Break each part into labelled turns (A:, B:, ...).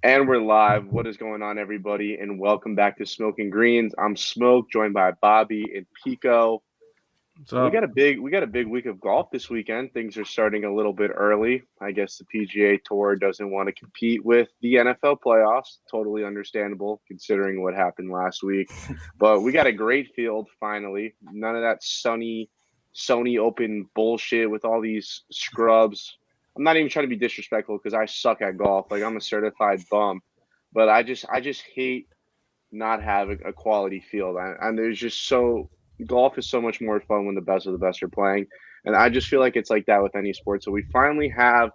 A: And we're live. What is going on, everybody? And welcome back to Smokin Greens. I'm Smoke, joined by Bobby and Pico.
B: So
A: We got a big week of golf this weekend. Things are starting a little bit early. I guess the PGA Tour doesn't want to compete with the NFL playoffs. Totally understandable considering what happened last week. But we got a great field finally. None of that Sony Open bullshit with all these scrubs. I'm not even trying to be disrespectful because I suck at golf. Like, I'm a certified bum, but I just hate not having a quality field. And there's just so golf is so much more fun when the best of the best are playing. And I just feel like it's like that with any sport. So we finally have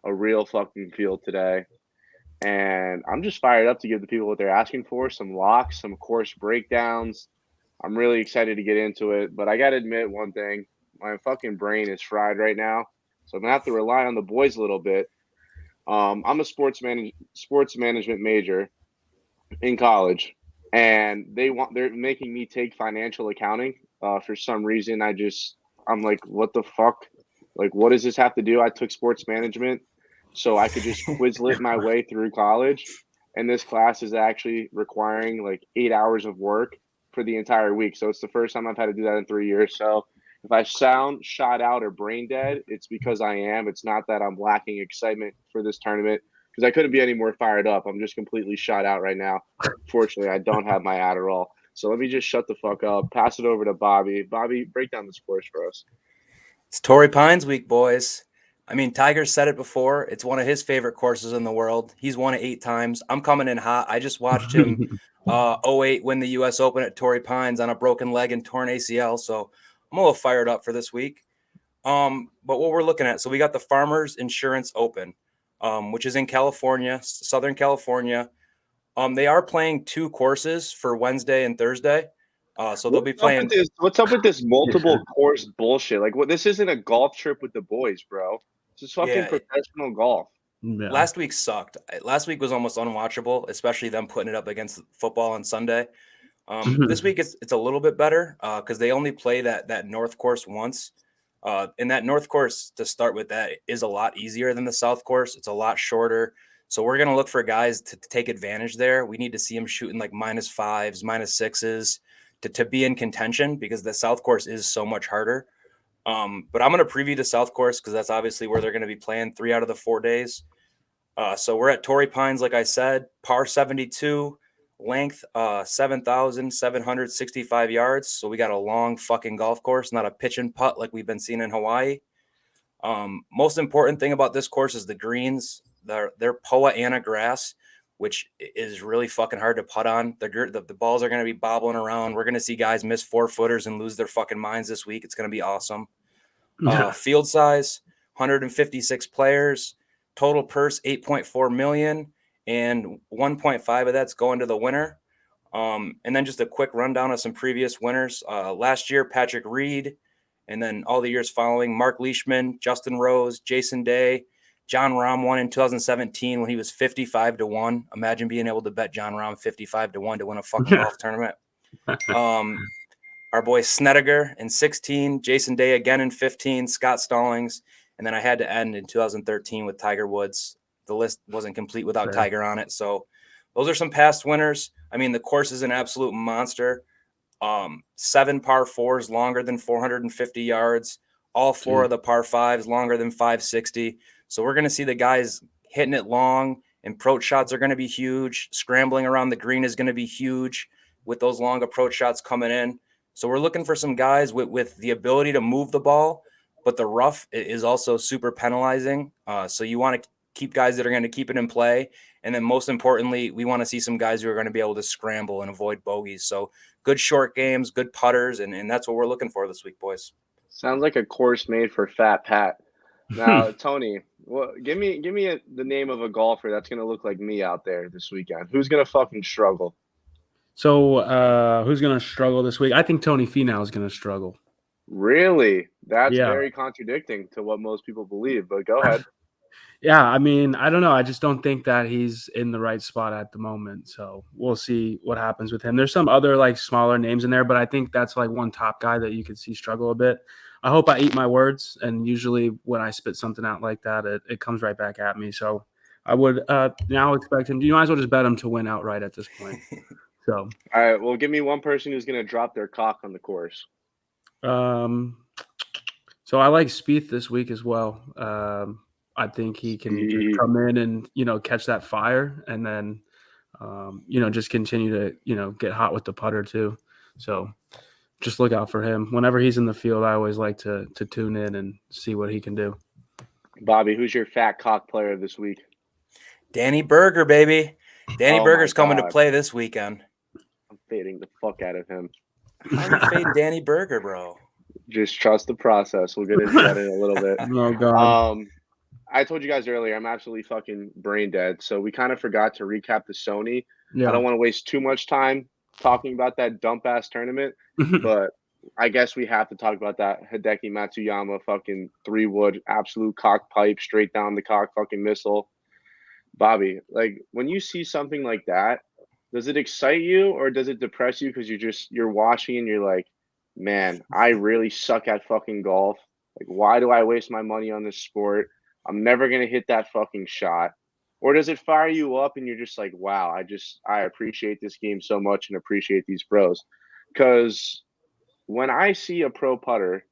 A: a real fucking field today. And I'm just fired up to give the people what they're asking for, some locks, some course breakdowns. I'm really excited to get into it, but I got to admit one thing. My fucking brain is fried right now. So I'm going to have to rely on the boys a little bit. I'm a sports management major in college, and they're making me take financial accounting. For some reason, I'm like, what the fuck? Like, what does this have to do? I took sports management so I could just Quizlet my way through college, and this class is actually requiring like 8 hours of work for the entire week. So it's the first time I've had to do that in 3 years. So if I sound shot out or brain dead, it's because I am. It's not that I'm lacking excitement for this tournament because I couldn't be any more fired up. I'm just completely shot out right now. Fortunately, I don't have my Adderall. So let me just shut the fuck up, pass it over to Bobby. Bobby, break down the scores for us.
C: It's Torrey Pines week, boys. I mean, Tiger said it before. It's one of his favorite courses in the world. He's won it 8 times. I'm coming in hot. I just watched him 08 win the U.S. Open at Torrey Pines on a broken leg and torn ACL. So I'm a little fired up for this week. But what we're looking at, so we got the Farmers Insurance Open, which is in California, Southern California. They are playing 2 courses for Wednesday and Thursday. So they'll be playing.
A: What's up with this multiple course bullshit? Like, what? This isn't a golf trip with the boys, bro. This is fucking professional golf.
B: yeah.
C: Last week sucked. Last week was almost unwatchable, especially them putting it up against football on Sunday. This week it's a little bit better because they only play that North course once. And that North course, to start with, that is a lot easier than the South course. It's a lot shorter. So we're going to look for guys to take advantage there. We need to see them shooting like -5s, -6s to be in contention because the South course is so much harder. But I'm going to preview the South course because that's obviously where they're going to be playing 3 out of the 4 days. So we're at Torrey Pines, like I said, par 72, length 7,765 yards. So we got a long fucking golf course, not a pitch and putt like we've been seeing in Hawaii. Most important thing about this course is the greens. They're Poa Anna grass, which is really fucking hard to putt on. The balls are going to be bobbling around. We're going to see guys miss 4-footers and lose their fucking minds this week. It's going to be awesome. Field size, 156 players. Total purse, 8.4 million, and 1.5 of that's going to the winner. And then just a quick rundown of some previous winners. Last year, Patrick Reed, and then all the years following, Mark Leishman, Justin Rose, Jason Day, John Rahm won in 2017 when he was 55-1. Imagine being able to bet John Rahm 55-1 to win a fucking golf tournament. Our boy Snedeker in 16, Jason Day again in 15, Scott Stallings, and then I had to end in 2013 with Tiger Woods. The list wasn't complete without Tiger on it. So those are some past winners. I mean, the course is an absolute monster. 7 par 4s longer than 450 yards. All 4 of the par 5s longer than 560. So we're going to see the guys hitting it long. Approach shots are going to be huge. Scrambling around the green is going to be huge with those long approach shots coming in. So we're looking for some guys with the ability to move the ball, but the rough is also super penalizing. So you want to keep guys that are going to keep it in play. And then most importantly, we want to see some guys who are going to be able to scramble and avoid bogeys. So good short games, good putters, and that's what we're looking for this week, boys.
A: Sounds like a course made for Fat Pat. Now, Tony, give me the name of a golfer that's going to look like me out there this weekend. Who's going to fucking struggle?
B: So who's going to struggle this week? I think Tony Finau is going to struggle.
A: Really? That's very contradicting to what most people believe, but go ahead.
B: Yeah, I mean, I don't know. I just don't think that he's in the right spot at the moment. So we'll see what happens with him. There's some other like smaller names in there, but I think that's like one top guy that you could see struggle a bit. I hope I eat my words. And usually when I spit something out like that, it comes right back at me. So I would now expect him. You might as well just bet him to win outright at this point. So,
A: All right, well, give me one person who's going to drop their cock on the course.
B: So I like Spieth this week as well. I think he can just come in and catch that fire, and then just continue to get hot with the putter too. So just look out for him. Whenever he's in the field, I always like to tune in and see what he can do.
A: Bobby, who's your fat cock player this week?
C: Danny Berger, baby. Danny Berger's coming to play this weekend.
A: I'm fading the fuck out of him.
C: How are you fading Danny Berger, bro?
A: Just trust the process. We'll get into that in a little bit.
B: Oh, God.
A: I told you guys earlier, I'm absolutely fucking brain dead. So we kind of forgot to recap the Sony.
B: Yeah.
A: I don't want to waste too much time talking about that dump ass tournament, but I guess we have to talk about that Hideki Matsuyama fucking 3-wood absolute cock pipe straight down the cock fucking missile. Bobby, like when you see something like that, does it excite you or does it depress you because you're watching and you're like, man, I really suck at fucking golf. Like, why do I waste my money on this sport? I'm never going to hit that fucking shot. Or does it fire you up and you're just like, wow, I appreciate this game so much and appreciate these pros. Because when I see a pro golfer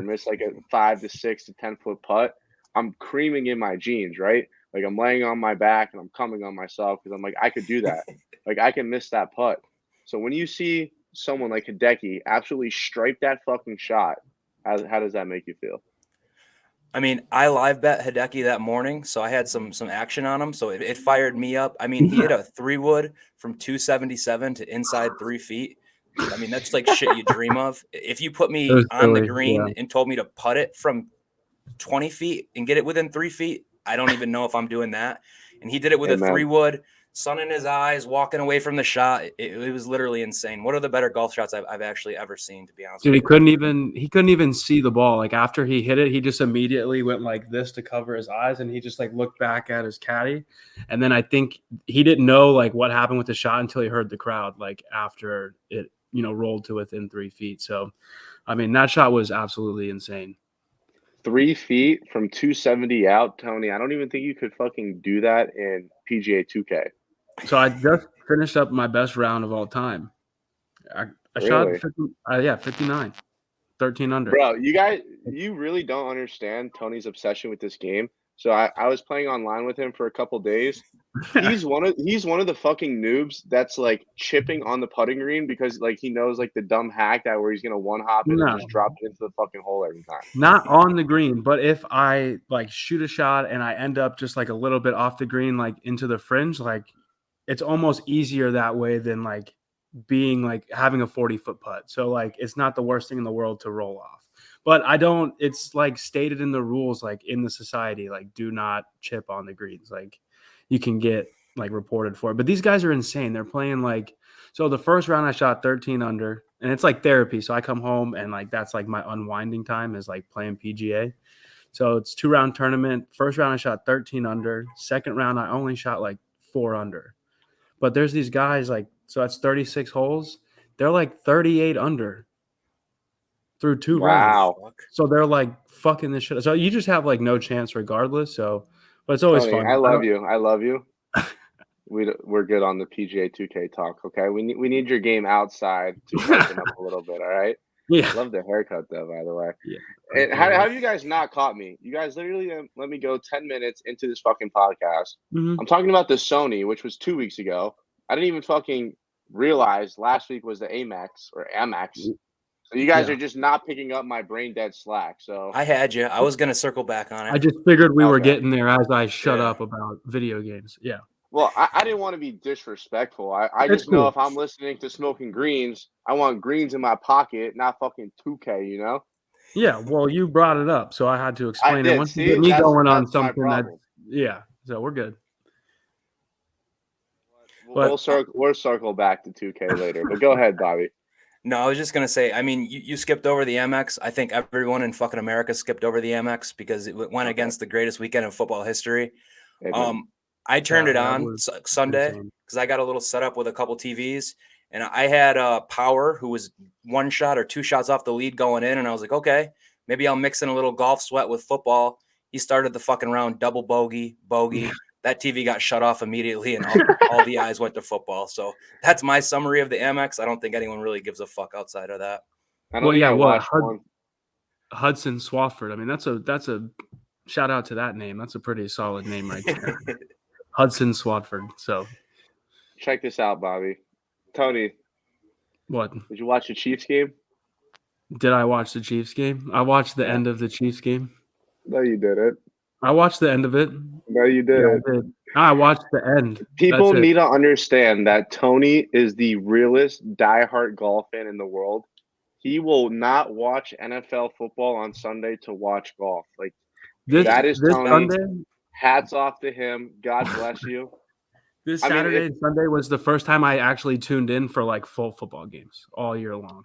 A: miss like a 5 to 6 to 10 foot putt, I'm creaming in my jeans, right? Like I'm laying on my back and I'm coming on myself because I'm like, I could do that. Like I can miss that putt. So when you see someone like Hideki absolutely stripe that fucking shot, how does that make you feel?
C: I mean, I live bet Hideki that morning, so I had some action on him. So it fired me up. I mean, he hit a 3-wood from 277 to inside 3 feet. I mean, that's like shit you dream of. If you put me on the green and told me to putt it from 20 feet and get it within 3 feet, I don't even know if I'm doing that. And he did it with a 3-wood, sun in his eyes, walking away from the shot. It was literally insane. One of the better golf shots I've actually ever seen, to be honest.
B: Dude, he couldn't even see the ball. Like after he hit it, he just immediately went like this to cover his eyes, and he just like looked back at his caddy. And then I think he didn't know like what happened with the shot until he heard the crowd like after it rolled to within 3 feet. So, I mean, that shot was absolutely insane.
A: 3 feet from 270 out, Tony. I don't even think you could fucking do that in PGA 2K.
B: So I just finished up my best round of all time. I
A: Really?
B: shot 59, 13 under.
A: Bro, you really don't understand Tony's obsession with this game. So I was playing online with him for a couple days. He's one of the fucking noobs that's like chipping on the putting green because like he knows like the dumb hack that where he's gonna one hop it and just drop it into the fucking hole every time.
B: Not on the green, but if I like shoot a shot and I end up just like a little bit off the green, like into the fringe, like it's almost easier that way than like being like having a 40-foot putt. So like it's not the worst thing in the world to roll off. But it's like stated in the rules, like in the society, like do not chip on the greens. Like you can get like reported for it. But these guys are insane. They're playing like, so the first round I shot 13 under and it's like therapy. So I come home and like, that's like my unwinding time is like playing PGA. So it's 2-round tournament. First round I shot 13 under. Second round I only shot like 4 under. But there's these guys like, so that's 36 holes. They're like 38 under through 2 rounds. So they're like fucking this shit. So you just have like no chance regardless. So, but it's always
A: Tony,
B: fun.
A: I love you. We're good on the PGA 2K talk. Okay, we need your game outside to open up a little bit. All right.
B: Yeah.
A: I love the haircut though, by the way.
B: Yeah.
A: And how have you guys not caught me? You guys literally let me go 10 minutes into this fucking podcast.
B: Mm-hmm.
A: I'm talking about the Sony, which was 2 weeks ago. I didn't even fucking realize last week was the Amex. So you guys are just not picking up my brain dead slack. So
C: I had you. I was gonna circle back on it.
B: I just figured we were getting there as I shut up about video games. Yeah.
A: Well, I didn't want to be disrespectful. I just know if I'm listening to Smokin Greens, I want greens in my pocket, not fucking 2K, you know?
B: Yeah, well, you brought it up, so I had to explain it. Once
A: you
B: get me going on something that, so we're good.
A: We'll circle back to 2K later, but go ahead, Bobby.
C: No, I was just going to say, I mean, you skipped over the MX. I think everyone in fucking America skipped over the MX because it went against the greatest weekend in football history. I turned it on Sunday because I got a little setup with a couple TVs, and I had Power, who was 1 shot or 2 shots off the lead going in, and I was like, okay, maybe I'll mix in a little golf sweat with football. He started the fucking round, double bogey. That TV got shut off immediately, and all the eyes went to football. So that's my summary of the Amex. I don't think anyone really gives a fuck outside of that.
A: I don't think I watched one.
B: Hudson Swafford. I mean, that's a shout out to that name. That's a pretty solid name right there. Hudson Swafford. So
A: check this out, Bobby. Tony,
B: what?
A: Did you watch the Chiefs game?
B: Did I watch the Chiefs game? I watched the end of the Chiefs game.
A: No, you didn't.
B: I watched the end of it.
A: No, you didn't.
B: Yeah, I did. I watched the end.
A: People need to understand that Tony is the realest diehard golf fan in the world. He will not watch NFL football on Sunday to watch golf. Like that is Tony. Sunday? Hats off to him. God bless you.
B: This Saturday and Sunday was the first time I actually tuned in for like full football games all year long.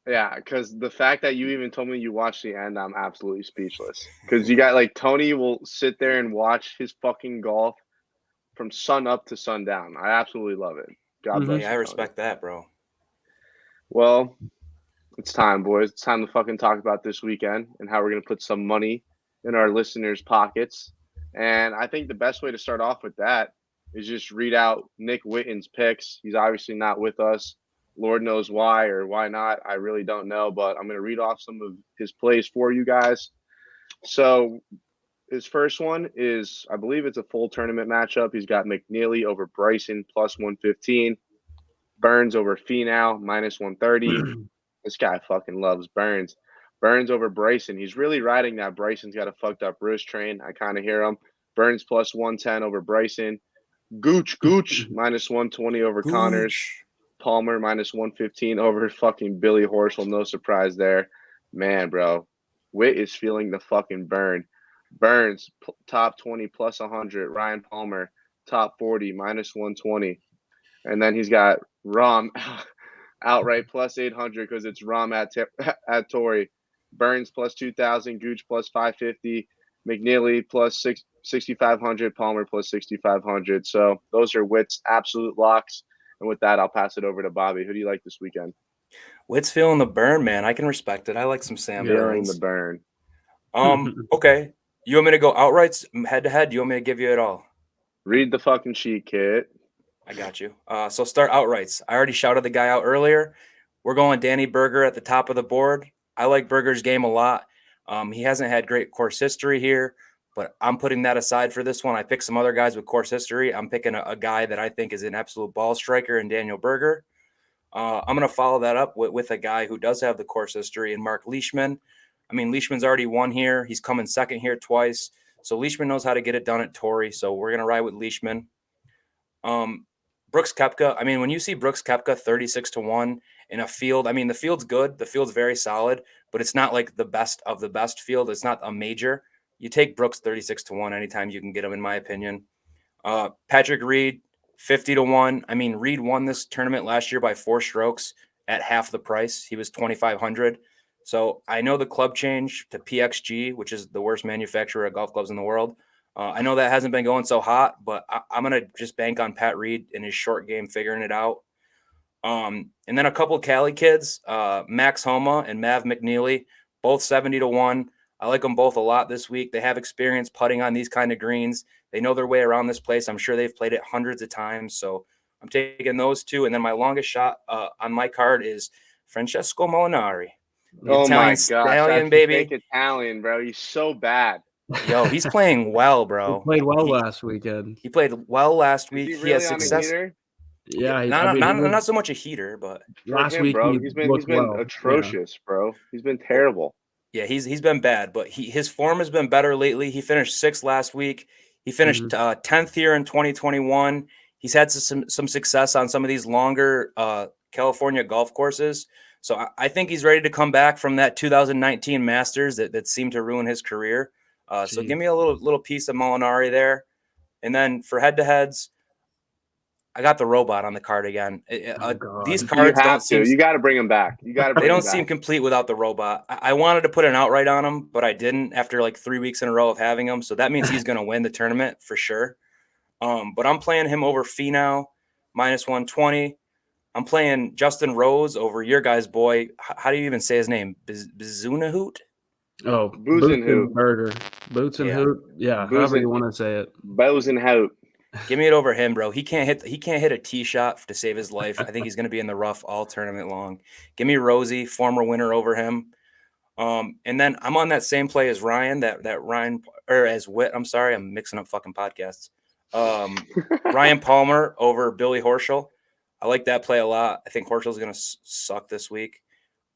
A: Yeah, because the fact that you even told me you watched the end, I'm absolutely speechless. Because you got like Tony will sit there and watch his fucking golf from sun up to sundown. I absolutely love it. God bless you,
C: I respect that, bro.
A: Well, it's time, boys. It's time to fucking talk about this weekend and how we're going to put some money in our listeners' pockets. And I think the best way to start off with that is just read out Nick Witten's picks. He's obviously not with us. Lord knows why or why not. I really don't know, but I'm going to read off some of his plays for you guys. So his first one is, I believe it's a full tournament matchup. He's got McNeely over Bryson plus 115. Burns over Finau minus 130. This guy fucking loves Burns. Burns over Bryson. He's really riding that. Bryson's got a fucked up wrist train. I kind of hear him. Burns plus 110 over Bryson. Gooch minus 120 over Connors. Palmer minus 115 over fucking Billy Horschel. No surprise there. Man, bro. Witt is feeling the fucking burn. Burns, top 20 plus 100. Ryan Palmer, top 40 minus 120. And then he's got Rahm outright plus 800 because it's Rahm at Torrey. Burns plus 2,000. Gooch plus 550. McNeely plus 6,500. Palmer plus 6,500. So those are Witt's absolute locks. And with that, I'll pass it over to Bobby. Who do you like this weekend?
C: Witt's feeling the burn, man. I can respect it. I like some Sam Burns.
A: The burn.
C: Okay. You want me to go outrights head to head? You want me to give you it all?
A: Read the fucking sheet, kid.
C: I got you. So start outrights. I already shouted the guy out earlier. We're going Danny Berger at the top of the board. I like Berger's game a lot. He hasn't had great course history here, but I'm putting that aside for this one. I picked some other guys with course history. I'm picking a guy that I think is an absolute ball striker in Daniel Berger. I'm going to follow that up with a guy who does have the course history in Mark Leishman. I mean, Leishman's already won here. He's coming second here twice. So Leishman knows how to get it done at Torrey. So we're going to ride with Leishman. Brooks Koepka. I mean, when you see Brooks Koepka 36-1 in a field, I mean, the field's good. The field's very solid, but it's not like the best of the best field. It's not a major. You take Brooks 36-1 anytime you can get him, in my opinion. Patrick Reed, 50-1. I mean, Reed won this tournament last year by 4 strokes at half the price. He was 2,500. So I know the club change to PXG, which is the worst manufacturer of golf clubs in the world. I know that hasn't been going so hot, but I'm going to just bank on Pat Reed in his short game figuring it out. And then a couple Cali kids, Max Homa and Mav McNeely, both 70-1. I like them both a lot this week. They have experience putting on these kind of greens. They know their way around this place. I'm sure they've played it hundreds of times. So I'm taking those two. And then my longest shot on my card is Francesco Molinari.
A: Oh my gosh,
C: stallion, baby.
A: Fake Italian, bro. He's so bad.
C: Yo, he's playing well, bro.
B: He played well last weekend.
C: He played well last week.
A: He
C: really has success.
B: Yeah,
C: not so much a heater, but
A: last week, bro, he's been atrocious, bro. He's been terrible.
C: Yeah, he's been bad, but his form has been better lately. He finished 6th last week. He finished 10th here in 2021. He's had some success on some of these longer California golf courses. So I think he's ready to come back from that 2019 Masters that seemed to ruin his career. So give me a little piece of Molinari there. And then for head-to-heads, I got the robot on the card again. These cards don't seem.
A: You got to bring them back.
C: They don't seem complete without the robot. I wanted to put an outright on him, but I didn't after like 3 weeks in a row of having him. So that means he's going to win the tournament for sure. But I'm playing him over Finau, minus 120. I'm playing Justin Rose over your guy's boy. How do you even say his name? Bizunahoot?
B: Oh,
A: Booze and Hoot.
B: Berger. Boots and
C: Yeah.
B: Hoot. Yeah,
A: Booze
B: however
A: and-
B: you want to say it.
A: Bows and Hout.
C: Give me it over him, bro. He can't hit a tee shot to save his life. I think he's going to be in the rough all tournament long. Give me Rosie, former winner, over him. And then I'm on that same play as Ryan, that Ryan, or as Whit. I'm sorry, I'm mixing up fucking podcasts. Ryan Palmer over Billy Horschel. I like that play a lot. I think Horschel's going to suck this week.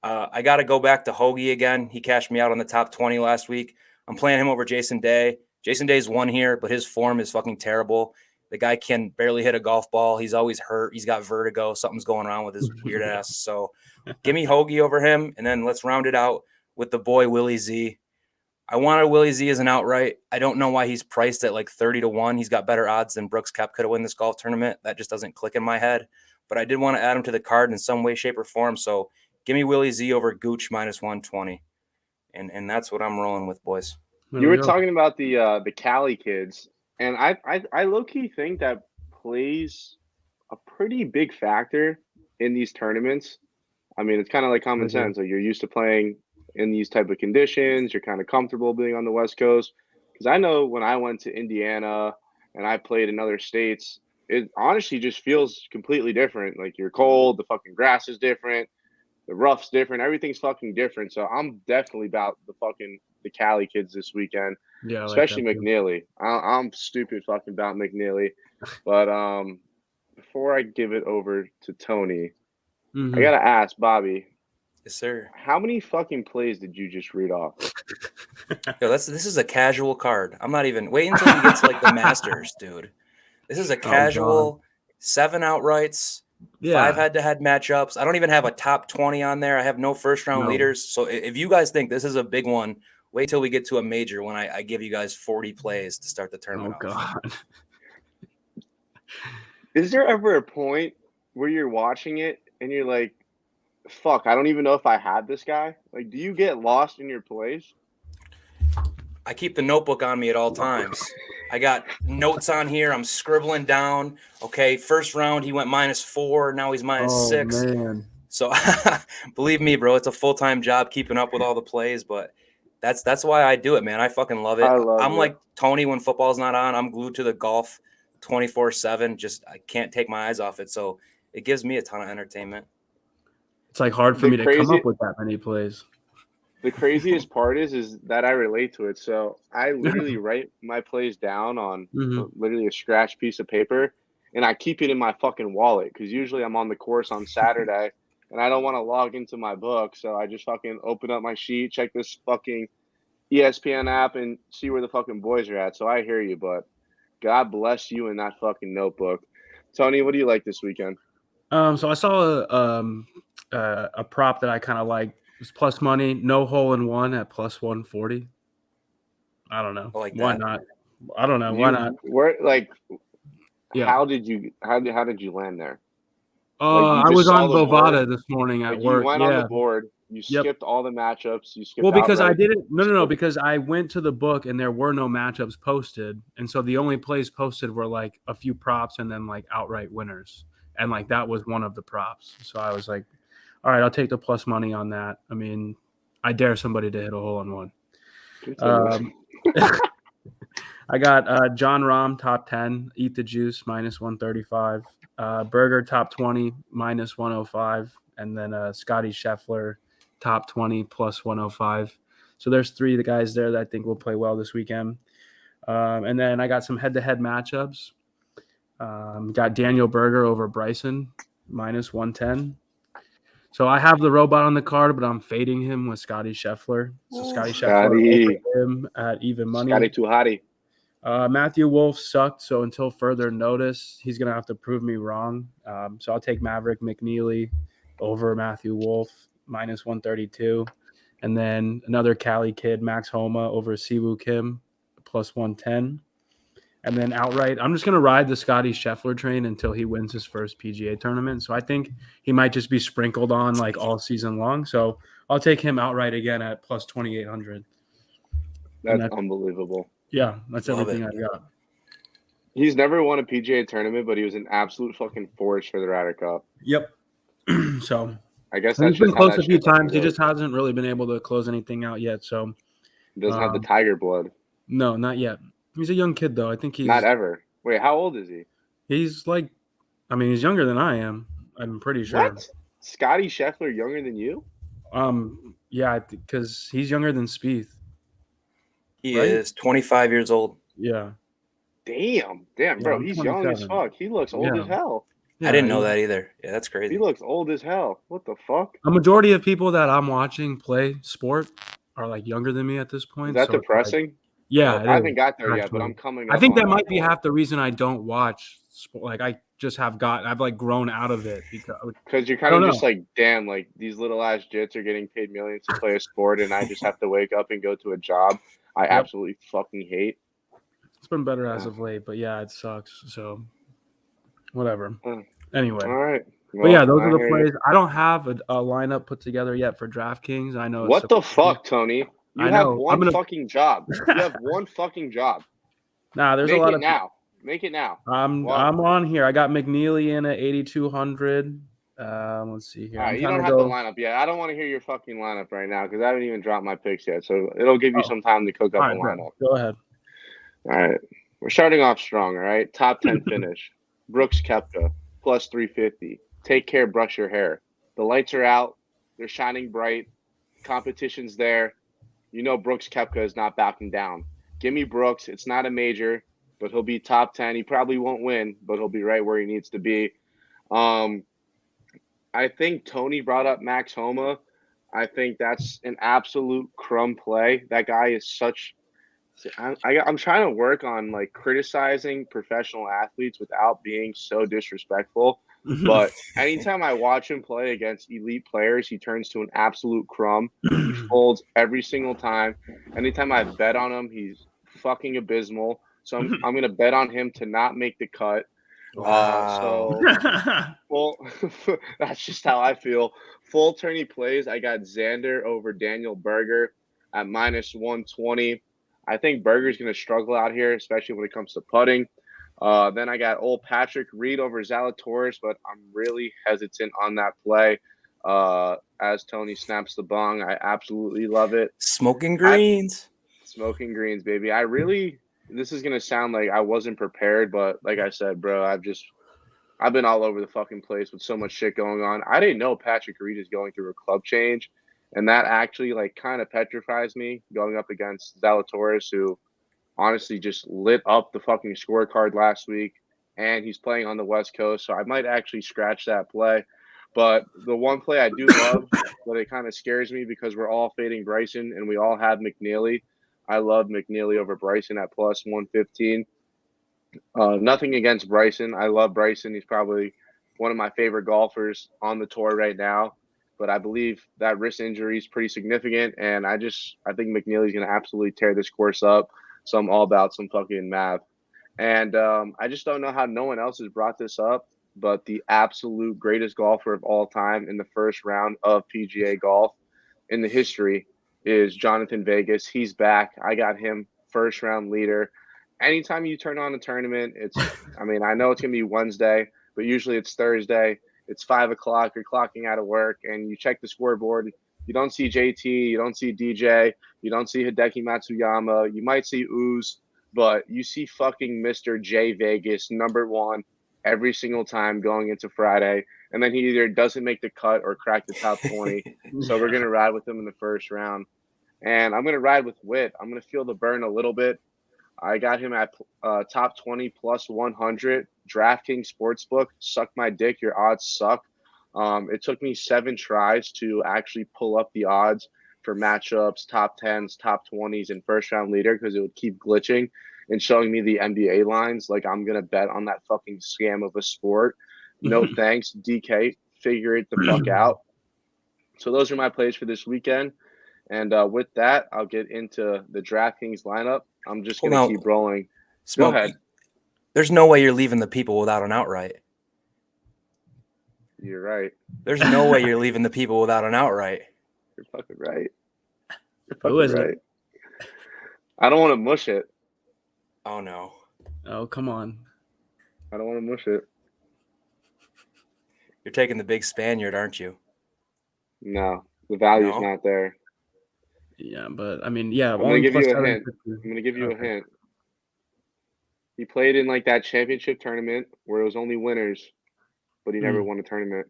C: I got to go back to Hoagie again. He cashed me out on the top 20 last week. I'm playing him over Jason Day. Jason Day's won here, but his form is fucking terrible. The guy can barely hit a golf ball. He's always hurt. He's got vertigo. Something's going on with his weird ass. So give me Hoagie over him, and then let's round it out with the boy Willie Z. I wanted Willie Z as an outright. I don't know why he's priced at like 30-1. He's got better odds than Brooks Koepka to win this golf tournament. That just doesn't click in my head. But I did want to add him to the card in some way, shape, or form. So give me Willie Z over Gooch minus 120. And that's what I'm rolling with, boys.
B: There
A: You
B: we
A: were
B: go.
A: talking about the Cali kids, and I low key think that plays a pretty big factor in these tournaments. I mean, it's kind of like common
B: Mhm.
A: sense. Like, you're used to playing in these type of conditions. You're kind of comfortable being on the West Coast. Because I know when I went to Indiana and I played in other states, it honestly just feels completely different. Like, you're cold, the fucking grass is different, the rough's different, everything's fucking different. So I'm definitely about the Cali kids this weekend,
B: Yeah, I like
A: especially
B: that too.
A: McNeely. I'm stupid fucking about McNeely. But before I give it over to Tony,
B: Mhm.
A: I gotta ask Bobby,
C: Yes, sir.
A: how many fucking plays did you just read off?
C: Yo, this is a casual card. I'm not even wait until you get to like the Masters, dude. This is a casual 7 outrights, 5
B: Yeah.
C: head-to-head matchups. I don't even have a top 20 on there. I have no first-round
B: No.
C: leaders. So if you guys think this is a big one, wait till we get to a major when I give you guys 40 plays to start the
B: Oh
C: tournament off.
B: God.
A: Is there ever a point where you're watching it and you're like, fuck, I don't even know if I had this guy? Like, do you get lost in your plays?
C: I keep the notebook on me at all times. I got notes on here. I'm scribbling down. Okay, first round he went -4. Now he's -6.
B: Oh man.
C: So believe me, bro, it's a full-time job keeping up with all the plays, but that's why I do it, man. I fucking love it.
A: I love
C: I'm
A: it.
C: like Tony when football's not on. I'm glued to the golf 24/7. Just I can't take my eyes off it. So it gives me a ton of entertainment.
B: It's like hard for
A: The
B: me to come
A: crazy-
B: up with that many plays.
A: The craziest part is that I relate to it. So I literally write my plays down on
B: Mhm.
A: literally a scratch piece of paper, and I keep it in my fucking wallet because usually I'm on the course on Saturday, and I don't want to log into my book, so I just fucking open up my sheet, check this fucking ESPN app, and see where the fucking boys are at. So I hear you, but God bless you in that fucking notebook. Tony, what do you like this weekend?
B: So I saw a prop that I kind of like. It was plus money, no hole in one at plus 140. I don't know.
C: I like
B: Why
C: that.
B: not? I don't know. Why not?
A: Where
B: Yeah.
A: how did you land there? you
B: I
A: just
B: was
A: saw
B: on
A: the board?
B: Bovada this morning at
A: Like,
B: work.
A: you went on
B: Yeah.
A: the board, you
B: Yep.
A: skipped all the matchups, you skipped
B: Well, because I
A: outright.
B: didn't. No. Because I went to the book and there were no matchups posted, and so the only plays posted were like a few props and then like outright winners, and like that was one of the props. So I was like, all right, I'll take the plus money on that. I mean, I dare somebody to hit a hole in one.
A: Continue.
B: I got John Rahm top 10, eat the juice minus 135, Berger top 20 minus 105, and then Scotty Scheffler top 20 plus 105. So there's 3 of the guys there that I think will play well this weekend. And then I got some head-to-head matchups. Got Daniel Berger over Bryson minus 110. So I have the robot on the card, but I'm fading him with Scotty Scheffler. So Scotty Scheffler over him at even money.
A: Scotty too hotty.
B: Matthew Wolf sucked, so until further notice, he's going to have to prove me wrong. So I'll take Maverick McNeely over Matthew Wolf, minus 132. And then another Cali kid, Max Homa, over Siwoo Kim, plus 110. And then outright, I'm just going to ride the Scotty Scheffler train until he wins his first PGA tournament. So I think he might just be sprinkled on like all season long. So I'll take him outright again at plus 2,800.
A: That's unbelievable.
B: Yeah, that's
C: Love
B: everything
C: it.
B: I got.
A: He's never won a PGA tournament, but he was an absolute fucking force for the Ryder Cup.
B: Yep. So
A: I guess
B: he's
A: that's
B: been
A: just how
B: close
A: that
B: a few
A: shit fucking
B: times. He
A: goes.
B: just hasn't really been able to close anything out yet. So
A: Doesn't have the tiger blood.
B: No, not yet. He's a young kid though. I think he's
A: Not ever. Wait, how old is he?
B: he's like, I mean, he's younger than I am. I'm pretty sure.
A: What? Scotty Scheffler younger than you?
B: Yeah, because he's younger than Spieth.
C: He
B: Right?
C: is 25 years old.
B: Yeah.
A: Damn,
B: Yeah,
A: bro.
B: I'm
A: He's young as
B: 27.
A: fuck. He looks old
B: Yeah.
A: as hell.
C: I didn't know that either. Yeah, that's crazy.
A: He looks old as hell. What the fuck?
B: A majority of people that I'm watching play sport are like younger than me at this point.
A: Is that
B: so it's like-
A: depressing?
B: yeah,
A: Well,
B: it
A: I
B: is,
A: haven't got there yet, but
B: actually.
A: I'm coming.
B: I
A: up
B: think
A: on
B: that might be
A: point.
B: half the reason I don't watch sport. Like I just I've like grown out of it
A: Because you're kind of just like, damn, like these little ass jits are getting paid millions to play a sport, and I just have to wake up and go to a job I absolutely fucking hate.
B: It's been better as of late, but yeah, it sucks. So whatever. Anyway.
A: All right.
B: Well, but yeah, those are the plays. I don't have a lineup put together yet for DraftKings. I know.
A: What the fuck, Tony? You have one fucking job. You have one fucking job.
B: Nah, there's a lot of
A: now. Make it now.
B: I'm on here. I got McNeely in at 8,200. Let's see here.
A: All right, you don't have the lineup yet. I don't want to hear your fucking lineup right now because I haven't even dropped my picks yet. So it'll give you some time to cook up a lineup.
B: Go ahead.
A: All right. We're starting off strong, all right? Top 10 finish. Brooks Koepka, plus 350. Take care, brush your hair. The lights are out. They're shining bright. Competition's there. You know Brooks Koepka is not backing down. Give me Brooks. It's not a major, but he'll be top 10. He probably won't win, but he'll be right where he needs to be. I think Tony brought up Max Homa. I think that's an absolute crumb play. That guy is such – I'm trying to work on, like, criticizing professional athletes without being so disrespectful. But anytime I watch him play against elite players, he turns to an absolute crumb. He folds every single time. Anytime I bet on him, he's fucking abysmal. So I'm going to bet on him to not make the cut.
C: Wow.
A: Well, that's just how I feel. Full tourney plays, I got Xander over Daniel Berger at minus 120. I think Berger's going to struggle out here, especially when it comes to putting. Then I got old Patrick Reed over Zalatoris, but I'm really hesitant on that play. As Tony snaps the bong, I absolutely love it.
C: Smokin Greens.
A: Smokin Greens, baby. This is going to sound like I wasn't prepared, but like I said, bro, I've been all over the fucking place with so much shit going on. I didn't know Patrick Reed is going through a club change, and that actually like kind of petrifies me going up against Zalatoris, who honestly just lit up the fucking scorecard last week, and he's playing on the West Coast, so I might actually scratch that play. But the one play I do love, but it kind of scares me because we're all fading Bryson, and we all have McNeely. I love McNeely over Bryson at plus 115. Nothing against Bryson. I love Bryson. He's probably one of my favorite golfers on the tour right now. But I believe that wrist injury is pretty significant, and I think McNeely's going to absolutely tear this course up. So I'm all about some fucking math. And I just don't know how no one else has brought this up, but the absolute greatest golfer of all time in the first round of PGA golf in the history is Jonathan Vegas. He's back. I got him first round leader. Anytime you turn on a tournament, I know it's going to be Wednesday, but usually it's Thursday. It's 5 o'clock. You're clocking out of work, and you check the scoreboard. You don't see JT. You don't see DJ. You don't see Hideki Matsuyama. You might see Ooze, but you see fucking Mr. J Vegas, number one, every single time going into Friday. And then he either doesn't make the cut or crack the top 20. So we're going to ride with him in the first round. And I'm going to ride with Witt. I'm going to feel the burn a little bit. I got him at top 20 plus 100. DraftKings Sportsbook. Suck my dick. Your odds suck. It took me 7 tries to actually pull up the odds for matchups, top 10s, top 20s, and first round leader because it would keep glitching and showing me the NBA lines. Like, I'm going to bet on that fucking scam of a sport. No thanks, DK. Figure it the fuck out. So those are my plays for this weekend. And with that, I'll get into the DraftKings lineup. I'm just going to keep rolling.
C: Go ahead. There's no way you're leaving the people without an outright.
A: You're right.
C: There's no way you're leaving the people without an outright.
A: You're fucking right.
B: Who is it?
A: I don't want to mush it.
C: Oh, no.
B: Oh, come on.
A: I don't want to mush it.
C: You're taking the big Spaniard, aren't you?
A: No, the value's not there.
B: Yeah, but I mean, yeah,
A: I'm gonna
B: only
A: give
B: plus
A: you a hint.
B: 750.
A: I'm gonna give you a
B: Okay.
A: hint. He played in like that championship tournament where it was only winners, but he never won a tournament.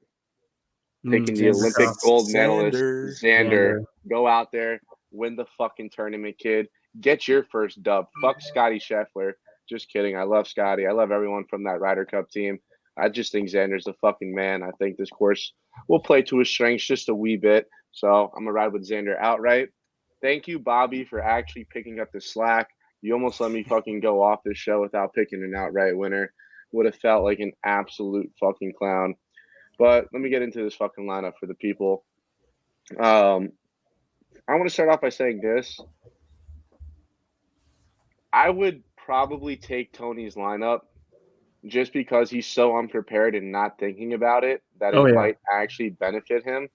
A: Taking the
B: Xander
A: Olympic
B: Schauffele.
A: gold medalist,
C: Xander.
A: Xander. Go out there, win the fucking tournament, kid. Get your first dub. Fuck Scotty Scheffler. Just kidding. I love Scotty. I love everyone from that Ryder Cup team. I just think Xander's the fucking man. I think this course will play to his strengths just a wee bit. So I'm gonna ride with Xander outright. Thank you, Bobby, for actually picking up the slack. You almost let me fucking go off this show without picking an outright winner. Would have felt like an absolute fucking clown. But let me get into this fucking lineup for the people. I want to start off by saying this. I would probably take Tony's lineup just because he's so unprepared and not thinking about it that it
B: Oh, yeah.
A: might actually benefit him.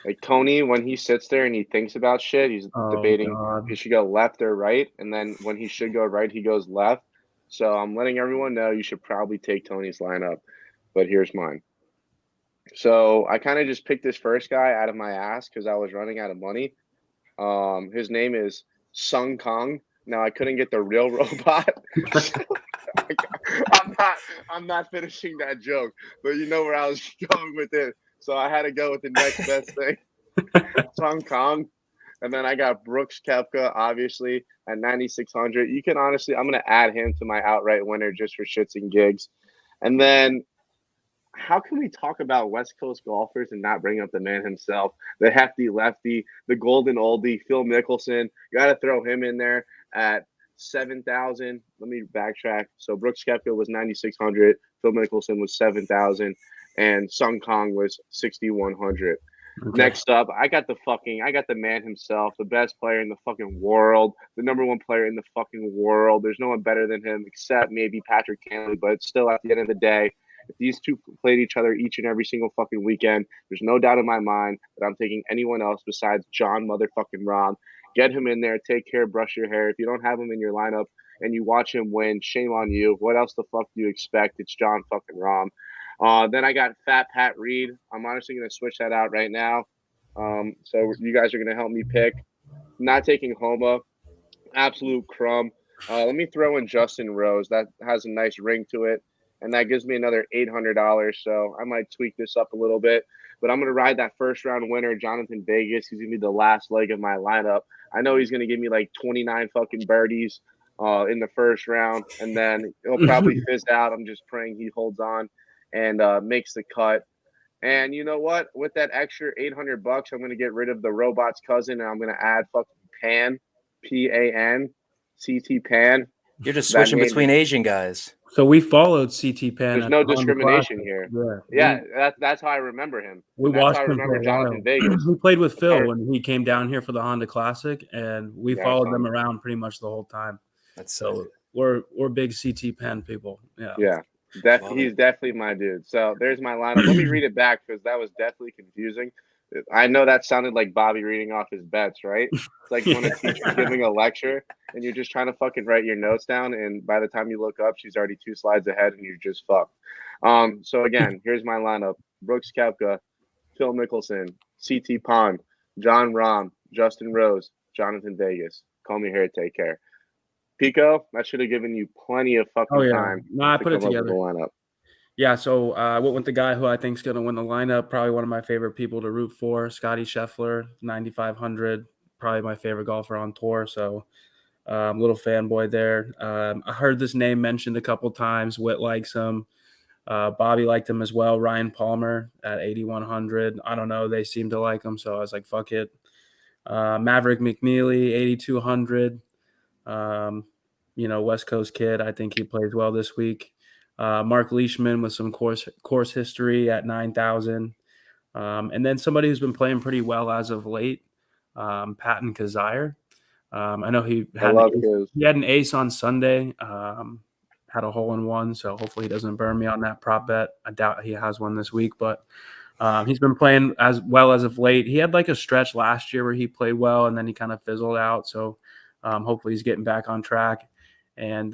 A: Like Tony, when he sits there and he thinks about shit, he's debating
B: God.
A: he should go left or right. And then when he should go right, he goes left. So I'm letting everyone know you should probably take Tony's lineup. But here's mine. So I kind of just picked this first guy out of my ass because I was running out of money. His name is Sung Kong. Now I couldn't get the real robot. I'm not finishing that joke, but you know where I was going with it. So I had to go with the next best thing. Sung Kong. And then I got Brooks Koepka, obviously, at 9,600. You can honestly, I'm going to add him to my outright winner just for shits and gigs. And then how can we talk about West Coast golfers and not bring up the man himself, the hefty lefty, the golden oldie, Phil Mickelson? You got to throw him in there at 7,000. Let me backtrack. So Brooks Koepka was 9,600, Phil Mickelson was 7,000, and Sung Kong was 6,100.
B: Okay.
A: Next up, I got the man himself, the best player in the fucking world, the number one player in the fucking world. There's no one better than him except maybe Patrick Cantlay, but still at the end of the day, if these two played each other each and every single fucking weekend, there's no doubt in my mind that I'm taking anyone else besides John motherfucking Rahm. Get him in there, take care, brush your hair. If you don't have him in your lineup and you watch him win, shame on you. What else the fuck do you expect? It's John fucking Rahm. Then I got Fat Pat Reed. I'm honestly going to switch that out right now. So you guys are going to help me pick. Not taking Homa. Absolute crumb. Let me throw in Justin Rose. That has a nice ring to it. And that gives me another $800. So I might tweak this up a little bit. But I'm going to ride that first round winner, Jonathan Vegas. He's going to be the last leg of my lineup. I know he's going to give me like 29 fucking birdies in the first round. And then he'll probably fizz out. I'm just praying he holds on and makes the cut. And you know what? With that extra $800, I'm going to get rid of the robot's cousin, and I'm going to add fucking Pan, Pan, CT Pan.
C: You're just switching between Asian guys.
B: So we followed CT Pan.
A: There's no discrimination here. Yeah, that's how I remember him.
B: We watched him
A: remember
B: for
A: Jonathan Vegas.
B: We played with Phil when he came down here for the Honda Classic, and we followed them
A: fun.
B: around pretty much the whole time.
C: That's
B: so we're big CT Pan people. Yeah.
A: He's definitely my dude. So there's my lineup. Let me read it back because that was definitely confusing. I know that sounded like Bobby reading off his bets, right? It's like when a teacher's giving a lecture and you're just trying to fucking write your notes down, and by the time you look up, she's already 2 slides ahead and you're just fucked. So again, here's my lineup: Brooks Koepka, Phil Mickelson, CT Pond, John Rahm, Justin Rose, Jonathan Vegas. Call me here. Take care. Pico, I should have given you plenty of fucking time.
B: No, I put it together.
A: The lineup.
B: Yeah, so I went with the guy who I think is going to win the lineup. Probably one of my favorite people to root for, Scotty Scheffler, 9,500. Probably my favorite golfer on tour. So little fanboy there. I heard this name mentioned a couple times. Witt likes him. Bobby liked him as well. Ryan Palmer at 8,100. I don't know. They seem to like him, so I was like, fuck it. Maverick McNeely, 8,200. West Coast kid. I think he plays well this week. Mark Leishman with some course history at 9,000. And then somebody who's been playing pretty well as of late, Patton Kazire. I know he had an ace on Sunday, had a hole-in-one, so hopefully he doesn't burn me on that prop bet. I doubt he has one this week, but he's been playing as well as of late. He had like a stretch last year where he played well, and then he kind of fizzled out, so hopefully he's getting back on track. And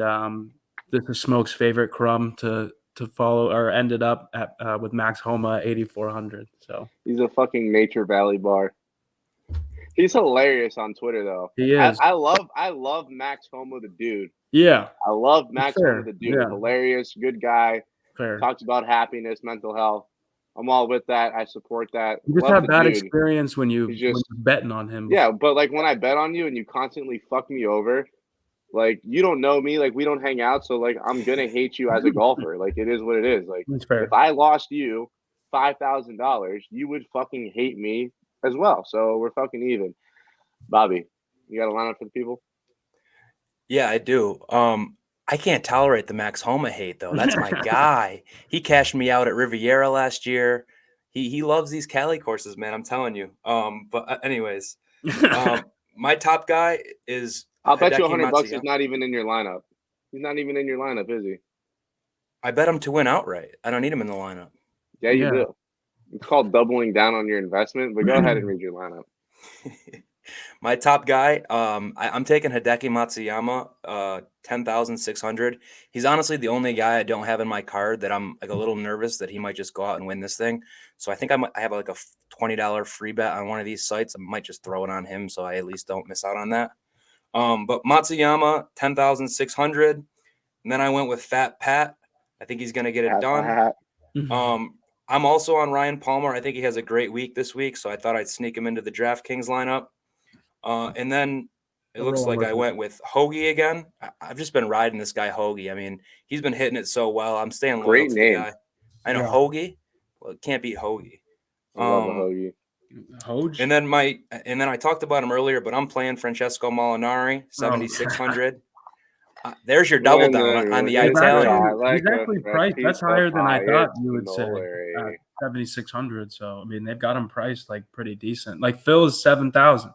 B: this is Smoke's favorite crumb to follow, or ended up at with Max Homa 8,400. So
A: he's a fucking Nature Valley bar. He's hilarious on Twitter, though.
B: He is.
A: I love Max Homa, the dude.
B: Yeah.
A: I love Max
B: Fair.
A: Homa, the dude.
B: Yeah.
A: Hilarious, good guy.
B: Fair.
A: Talks about happiness, mental health. I'm all with that. I support that.
B: You just
A: Love
B: have
A: the
B: bad
A: dude.
B: experience when you're betting on him.
A: Yeah, but like when I bet on you and you constantly fuck me over, like you don't know me, like we don't hang out, so like I'm gonna hate you as a golfer. Like it is what it is. Like
B: That's fair.
A: if I lost you $5,000, you would fucking hate me as well. So we're fucking even. Bobby, you got a lineup for the people?
C: Yeah, I do. I can't tolerate the Max Homa hate though. That's my guy. He cashed me out at Riviera last year. He loves these Cali courses, man. I'm telling you. But anyways, my top guy is.
A: I'll bet you
C: Hideki
A: $100 he's
C: Matsuyama.
A: not even in your lineup. He's not even in your lineup, is he?
C: I bet him to win outright. I don't need him in the lineup.
A: Yeah, you do. It's called doubling down on your investment. But go ahead and read your lineup.
C: My top guy, I'm taking Hideki Matsuyama, 10,600. He's honestly the only guy I don't have in my card that I'm like a little nervous that he might just go out and win this thing. So I think I have like a $20 free bet on one of these sites. I might just throw it on him so I at least don't miss out on that. But Matsuyama, 10,600. And then I went with Fat Pat. I think he's going to get it done. I'm also on Ryan Palmer. I think he has a great week this week, so I thought I'd sneak him into the DraftKings lineup. And then it looks like I went with Hoagie again. I've just been riding this guy Hoagie. I mean, he's been hitting it so well. I'm staying loyal to the guy. I know Hoagie. Well, it can't beat Hoagie.
A: I love a Hoagie.
C: And then I talked about him earlier, but I'm playing Francesco Molinari, 7,600. There's your double down on the Italian.
B: He's actually priced. That's higher than I thought you would say. 7,600. So I mean, they've got him priced like pretty decent. Like Phil is 7,000.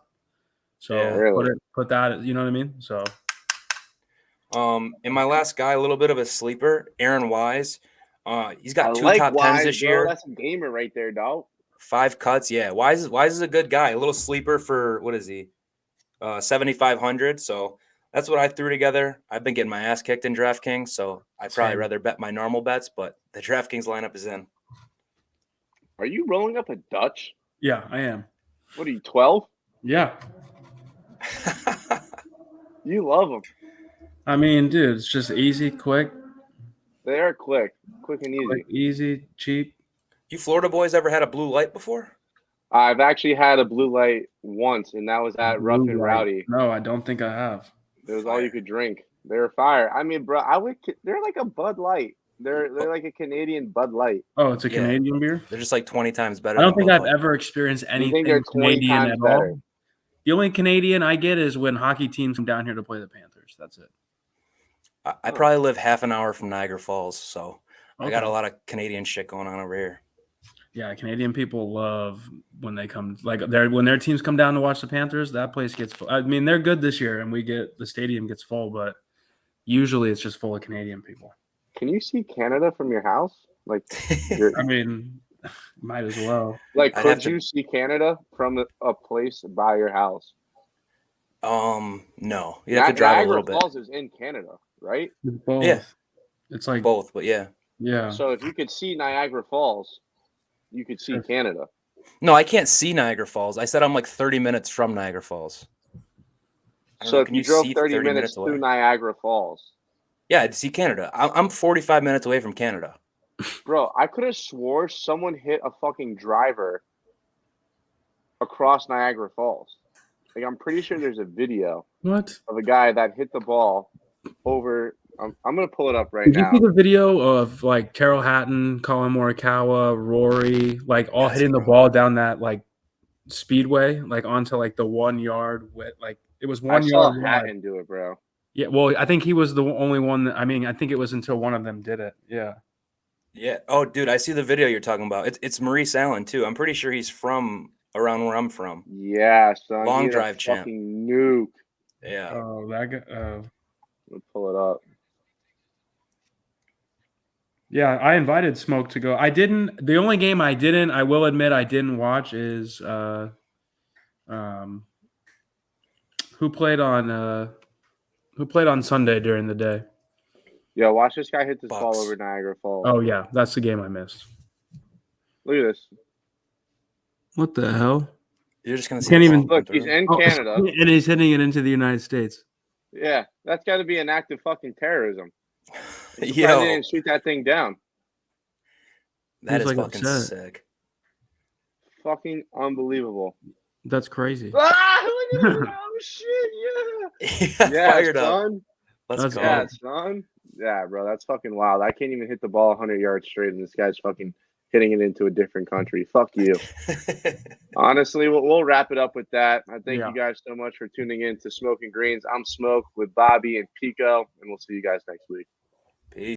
B: So put that. You know what I mean? So.
C: And my last guy, a little bit of a sleeper, Aaron Wise. He's got two top
A: Wise,
C: 10s this year.
A: That's a gamer right there, dog.
C: 5 cuts. Yeah, Wise is a good guy. A little sleeper for what is he? 7,500. So. That's what I threw together. I've been getting my ass kicked in DraftKings, so I'd probably rather bet my normal bets, but the DraftKings lineup is in.
A: Are you rolling up a Dutch?
B: Yeah, I am.
A: What are you, 12?
B: Yeah.
A: You love them.
B: I mean, dude, it's just easy, quick.
A: They are quick and easy.
B: Quick, easy, cheap.
C: You Florida boys ever had a blue light before?
A: I've actually had a blue light once, and that was at Rough and Rowdy.
B: No, I don't think I have.
A: It was all you could drink. They were fire. I mean, bro, they're like a Bud Light. They're like a Canadian Bud Light.
B: Oh, it's a Canadian beer?
C: They're just like 20 times better.
B: I don't think I've ever experienced anything Canadian at all. The only Canadian I get is when hockey teams come down here to play the Panthers. That's it.
C: I probably live half an hour from Niagara Falls, so I got a lot of Canadian shit going on over here.
B: Yeah, Canadian people love when they come, like when their teams come down to watch the Panthers, that place gets full. I mean, they're good this year, and the stadium gets full, but usually it's just full of Canadian people.
A: Can you see Canada from your house? Like,
B: I mean, might as well.
A: Like, could you see Canada from a place by your house?
C: No. You have to drive a little bit.
A: Niagara Falls is in Canada, right?
B: Both.
C: Yeah,
B: it's like
C: both, but yeah.
A: So if you could see Niagara Falls, you could see Canada.
C: No, I can't see Niagara Falls. I said I'm like 30 minutes from Niagara Falls.
A: So if you drove 30 minutes to Niagara Falls.
C: Yeah, I'd see Canada. I'm 45 minutes away from Canada.
A: Bro, I could have swore someone hit a fucking driver across Niagara Falls. Like, I'm pretty sure there's a video of a guy that hit the ball over. I'm going to pull it up right now.
B: Did you see the video of, like, Carol Hatton, Colin Morikawa, Rory, like, all hitting the ball down that, like, speedway, like, onto, like, the 1 yard width. Like, it was 1 yard wide.
A: Hatton do it, bro.
B: Yeah, well, I think he was the only one I think it was until one of them did it. Yeah.
C: Yeah. Oh, dude, I see the video you're talking about. It's Maurice Allen, too. I'm pretty sure he's from around where I'm from.
A: Yeah, son.
C: Long drive champ.
A: Fucking nuke.
C: Yeah.
B: Oh, that guy.
A: Let's pull it up.
B: Yeah, I invited Smoke to go. I didn't. The only game I will admit I didn't watch is who played on Sunday during the day.
A: Yo, watch this guy hit this ball over Niagara Falls.
B: Oh yeah, that's the game I missed.
A: Look at this.
B: What the hell?
C: You're just gonna see
B: Can't
C: the
B: even-
C: ball
A: Look,
C: come
A: he's
C: through.
A: in Canada.
B: And he's hitting it into the United States.
A: Yeah, that's got to be an act of fucking terrorism. I
C: Yo,
A: didn't shoot that thing down.
C: that
B: He's,
C: is
B: like,
C: fucking
B: upset.
C: sick.
A: Fucking unbelievable.
B: That's crazy.
A: Ah, look at it. Oh, shit.
C: Yeah,
A: Yeah.
C: fired up.
A: Son.
C: Let's
B: That's
C: go.
A: Yeah, son. Yeah, bro. That's fucking wild. I can't even hit the ball 100 yards straight, and this guy's fucking hitting it into a different country. Fuck you. Honestly, we'll wrap it up with that. I thank
B: Yeah.
A: you guys so much for tuning in to Smokin Greens. I'm Smoke with Bobby and Pico, and we'll see you guys next week.
C: Peace.